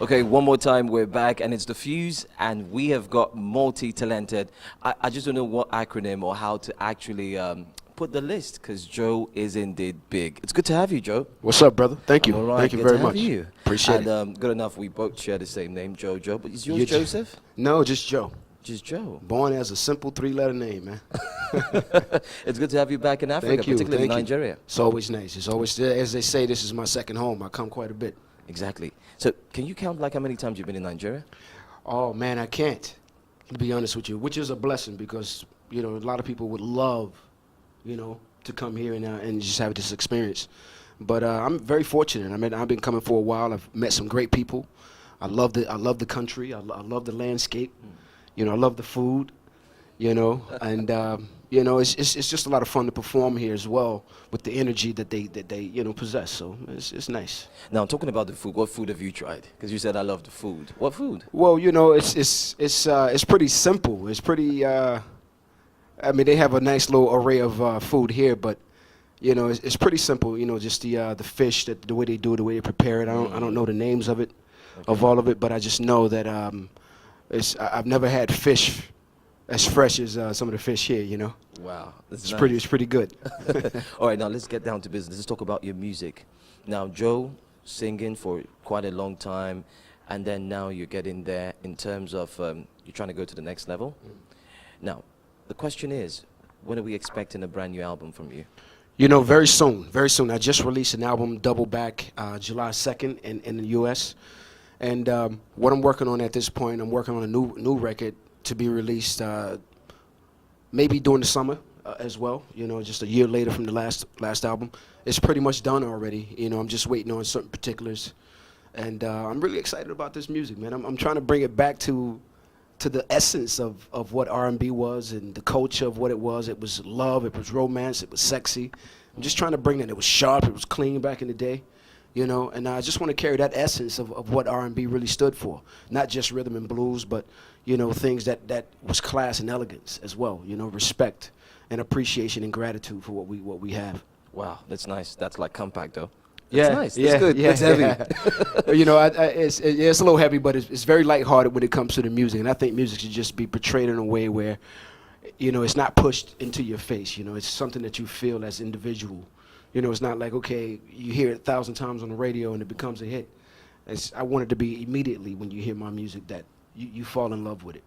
Okay, one more time, we're back, and it's the Fuse, and we have got multi-talented. I just don't know what acronym or how to actually put the list, because Joe is indeed big. It's good to have you, Joe. What's up, brother? Thank you. I'm all right. Thank you Good very to have much. you. Appreciate and, it. good enough, we both share the same name, Joe. But is yours You Joseph? No, just Joe. Just Joe. Born as a simple three-letter name, man. It's good to have you back in Africa, Thank you. particularly Thank Nigeria. You. It's always nice. It's always, as they say, this is my second home. I come quite a bit. Exactly. So can you count like how many times you've been in Nigeria? Oh, man, I can't, to be honest with you, which is a blessing because, you know, a lot of people would love, you know, to come here and just have this experience. But I'm very fortunate. I mean, I've been coming for a while. I've met some great people. I love the country. I love the landscape. You know, I love the food, you know, and, you know, it's just a lot of fun to perform here as well with the energy that they you know, possess. So it's nice. Now, talking about the food, what food have you tried? Because you said I love the food. What food? Well, you know, it's pretty simple. It's pretty, I mean, they have a nice little array of food here, but you know, it's pretty simple. You know, just the fish, the way they do it, the way they prepare it. I don't know the names of it, of all of it, but I just know that I've never had fish as fresh as some of the fish here. You know. Wow, it's nice. It's pretty good. All right, now let's get down to business. Let's talk about your music. Now, Joe, singing for quite a long time, and then now you're getting there in terms of you're trying to go to the next level. Now, the question is, when are we expecting a brand new album from you? You know, very soon, very soon. I just released an album, Double Back, July 2nd in the U.S. And what I'm working on at this point, I'm working on a new record to be released maybe during the summer as well. You know, just a year later from the last album. It's pretty much done already. You know, I'm just waiting on certain particulars. And I'm really excited about this music, man. I'm trying to bring it back to the essence of what R&B was and the culture of what it was. It was love, it was romance, it was sexy. I'm just trying to bring that. It was sharp, it was clean back in the day, you know, and I just want to carry that essence of what R&B really stood for. Not just rhythm and blues, but, you know, things that was class and elegance as well, you know, respect and appreciation and gratitude for what we have. Wow, that's nice. That's like compact, though. Yeah, nice. That's good. Yeah, it's heavy. You know, it's a little heavy, but it's very lighthearted when it comes to the music. And I think music should just be portrayed in a way where, you know, it's not pushed into your face. You know, it's something that you feel as individual. You know, it's not like, okay, you hear it 1,000 times on the radio and it becomes a hit. I want it to be immediately when you hear my music that you fall in love with it.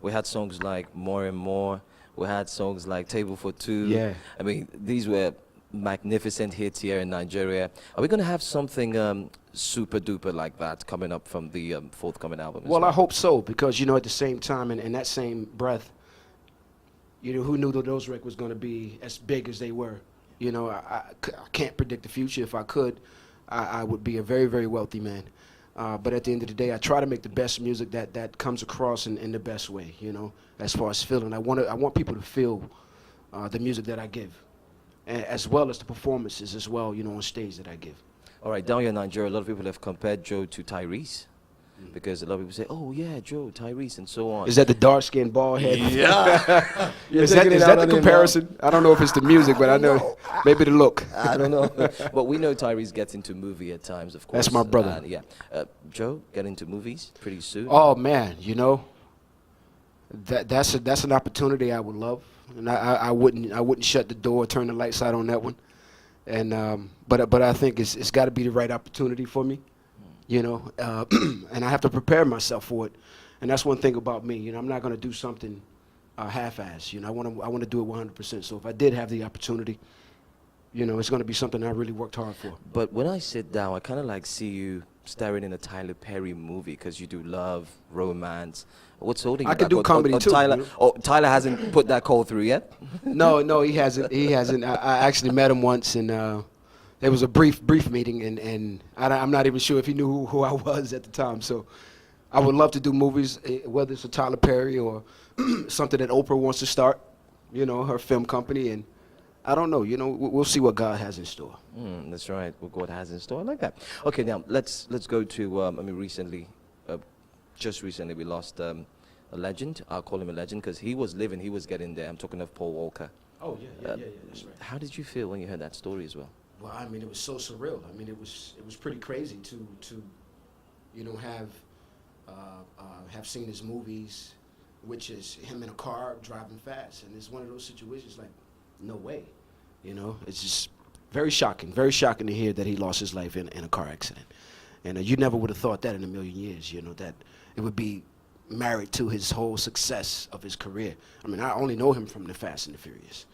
We had songs like More and More. We had songs like Table for Two. Yeah. I mean, these were magnificent hits here in Nigeria. Are we going to have something super duper like that coming up from the forthcoming album? Well, I hope so, because, you know, at the same time, in that same breath, you know, who knew that those records was going to be as big as they were? You know, I can't predict the future. If I could, I would be a very, very wealthy man. But at the end of the day, I try to make the best music that comes across in the best way, you know, as far as feeling. I want people to feel the music that I give, as well as the performances as well, you know, on stage that I give. All right, down here in Nigeria, a lot of people have compared Joe to Tyrese. Because a lot of people say, oh, yeah, Joe, Tyrese, and so on. Is that the dark-skinned, bald head? Yeah. Is that the comparison? I don't know if it's the music, but I know maybe the look. I don't know. But we know Tyrese gets into movie at times, of course. That's my brother. Yeah. Joe, get into movies pretty soon. Oh, man, you know, that's an opportunity I would love. And I wouldn't shut the door, turn the lights out on that one. And but I think it's got to be the right opportunity for me. You know, and I have to prepare myself for it, and that's one thing about me. You know, I'm not going to do something half-assed. You know, I want to do it 100%. So if I did have the opportunity, you know, it's going to be something I really worked hard for. But when I sit down, I kind of like see you starring in a Tyler Perry movie because you do love, romance. What's holding you I back? can do comedy too. Tyler, you know? oh, Tyler hasn't put that call through yet? No, he hasn't. He hasn't. I actually met him once, and there was a brief meeting, and I'm not even sure if he knew who I was at the time. So I would love to do movies, whether it's a Tyler Perry or something that Oprah wants to start, you know, her film company. And I don't know, you know, we'll see what God has in store. That's right, what God has in store. I like that. Okay, now let's go to, I mean, just recently we lost a legend. I'll call him a legend because he was living, he was getting there. I'm talking of Paul Walker. Oh, yeah, that's right. How did you feel when you heard that story as well? Well, I mean, it was so surreal. I mean, it was pretty crazy to have seen his movies, which is him in a car driving fast, and it's one of those situations like, no way, it's just very shocking to hear that he lost his life in a car accident, and you never would have thought that in a million years, that it would be married to his whole success of his career. I mean, I only know him from the Fast and the Furious,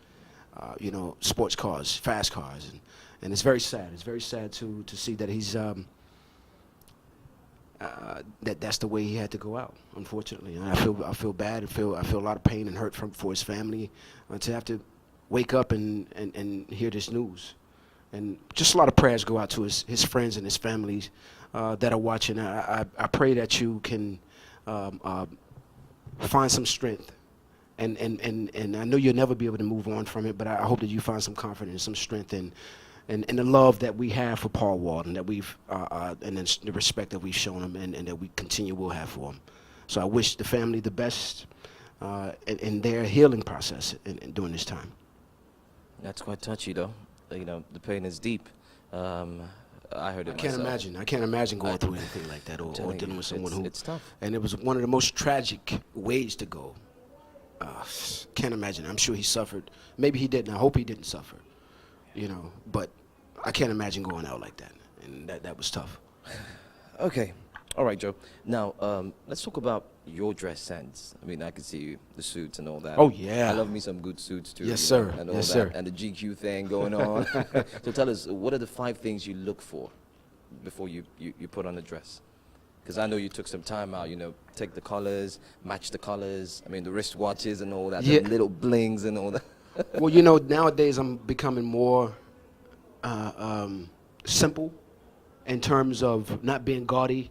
sports cars, fast cars, and it's very sad. It's very sad to see that he's that's the way he had to go out, unfortunately. And I feel bad. I feel a lot of pain and hurt for his family to have to wake up and hear this news. And just a lot of prayers go out to his friends and his families that are watching. I pray that you can find some strength. And I know you'll never be able to move on from it, but I hope that you find some confidence, some strength, and the love that we have for Paul Walden, that we've and the respect that we've shown him, and that we continue will have for him. So I wish the family the best in their healing process during this time. That's quite touchy, though. The pain is deep. I heard it myself. I can't imagine going through anything like that or dealing with someone who. It's tough. And it was one of the most tragic ways to go. Can't imagine. I'm sure he suffered. Maybe he didn't. I hope he didn't suffer. But I can't imagine going out like that, and that was tough. Okay. All right, Joe. Now, let's talk about your dress sense. I mean, I can see the suits and all that. Oh, yeah. I love me some good suits, too. Yes, sir. And all yes, that, sir. and the GQ thing going on. So tell us, what are the 5 things you look for before you put on a dress? Because I know you took some time out, take the colors, match the colors. I mean, the wristwatches and all that, Yeah. the little blings and all that. Well, nowadays I'm becoming more simple in terms of not being gaudy,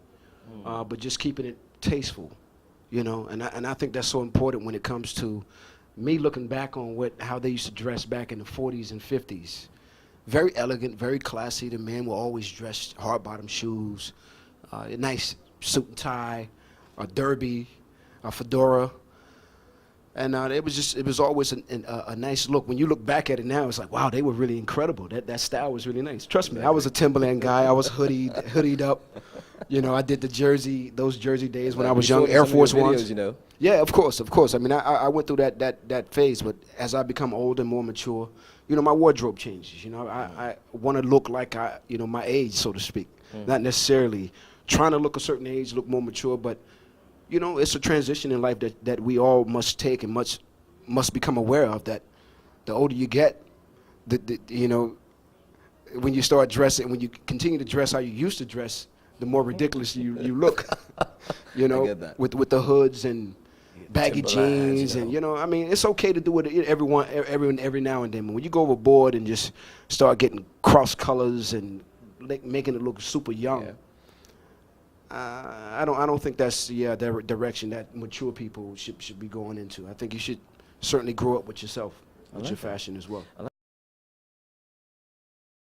but just keeping it tasteful, And I think that's so important when it comes to me looking back on how they used to dress back in the 40s and 50s. Very elegant, very classy. The men were always dressed hard-bottom shoes, a nice suit and tie, a derby, a fedora. And it was always a nice look. When you look back at it now, it's like, wow, they were really incredible. That style was really nice. Trust me, I was a Timberland guy. I was hoodied up. I did those jersey days when I was young, Air Force Ones. Yeah, of course. I mean, I went through that phase, but as I become older and more mature, my wardrobe changes. I want to look like my age, so to speak. Not necessarily trying to look a certain age, look more mature, but it's a transition in life that we all must take and must become aware of. That the older you get, when you start dressing, when you continue to dress how you used to dress, the more ridiculous you look. With the hoods and baggy jeans, and I mean, it's okay to do it every now and then. But when you go overboard and just start getting cross colors and making it look super young. Yeah. I don't think that's the direction that mature people should be going into. I think you should certainly grow up with yourself, with your fashion as well.